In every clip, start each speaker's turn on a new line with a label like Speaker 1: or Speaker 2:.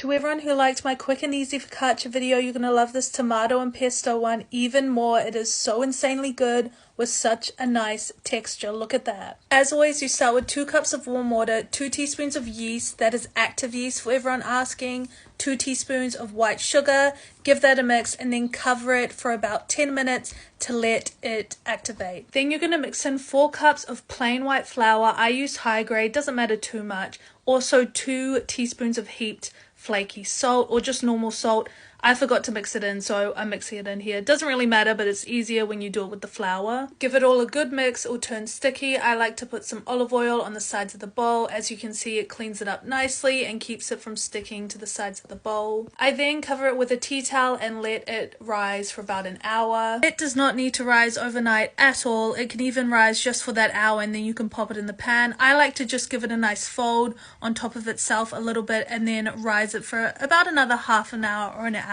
Speaker 1: To everyone who liked my quick and easy focaccia video, you're going to love this tomato and pesto one even more. It is so insanely good with such a nice texture. Look at that. As always, you start with 2 cups of warm water, 2 teaspoons of yeast, that is active yeast for everyone asking, 2 teaspoons of white sugar, give that a mix and then cover it for about 10 minutes to let it activate. Then you're going to mix in 4 cups of plain white flour. I use high grade, doesn't matter too much. Also 2 teaspoons of heaped flaky salt or just normal salt. I forgot to mix it in, so I'm mixing it in here. It doesn't really matter, but it's easier when you do it with the flour. Give it all a good mix. It will turn sticky. I like to put some olive oil on the sides of the bowl. As you can see, it cleans it up nicely and keeps it from sticking to the sides of the bowl. I then cover it with a tea towel and let it rise for about an hour. It does not need to rise overnight at all. It can even rise just for that hour and then you can pop it in the pan. I like to just give it a nice fold on top of itself a little bit and then rise it for about another half an hour or an hour.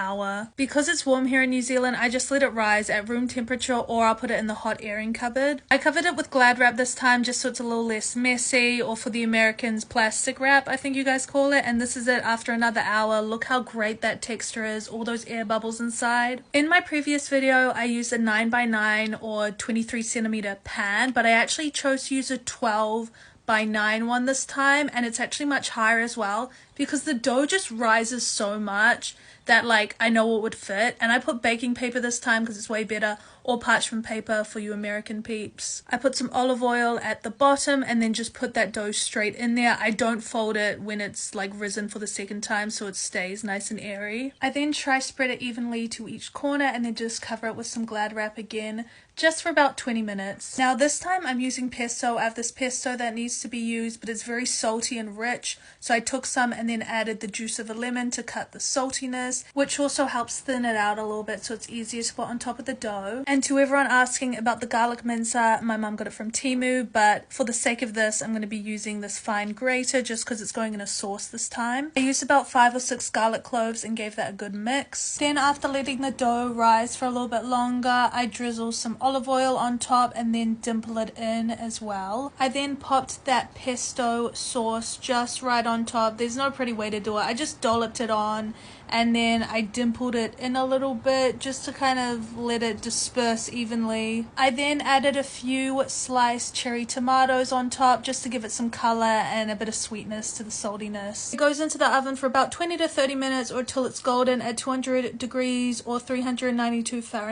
Speaker 1: Because it's warm here in New Zealand, I just let it rise at room temperature or I'll put it in the hot airing cupboard. I covered it with Glad wrap this time just so it's a little less messy, or for the Americans, plastic wrap I think you guys call it, and this is it after another hour. Look how great that texture is, all those air bubbles inside. In my previous video I used a 9x9 or 23 centimeter pan, but I actually chose to use a 12x9 one this time, and it's actually much higher as well because the dough just rises so much that like I know it would fit. And I put baking paper this time because it's way better, or parchment paper for you American peeps. I put some olive oil at the bottom and then just put that dough straight in there. I don't fold it when it's like risen for the second time so it stays nice and airy. I then try spread it evenly to each corner and then just cover it with some Glad wrap again, just for about 20 minutes. Now this time I'm using pesto. I have this pesto that needs to be used, but it's very salty and rich, so I took some and then added the juice of a lemon to cut the saltiness, which also helps thin it out a little bit so it's easier to put on top of the dough. And to everyone asking about the garlic mincer, my mum got it from Temu, but for the sake of this I'm going to be using this fine grater just because it's going in a sauce this time. I used about 5 or 6 garlic cloves and gave that a good mix. Then after letting the dough rise for a little bit longer, I drizzle some olive oil on top and then dimple it in as well. I then popped that pesto sauce just right on top. There's no pretty way to do it. I just dolloped it on and then I dimpled it in a little bit just to kind of let it disperse evenly. I then added a few sliced cherry tomatoes on top just to give it some color and a bit of sweetness to the saltiness. It goes into the oven for about 20 to 30 minutes or till it's golden at 200 degrees or 392 Fahrenheit.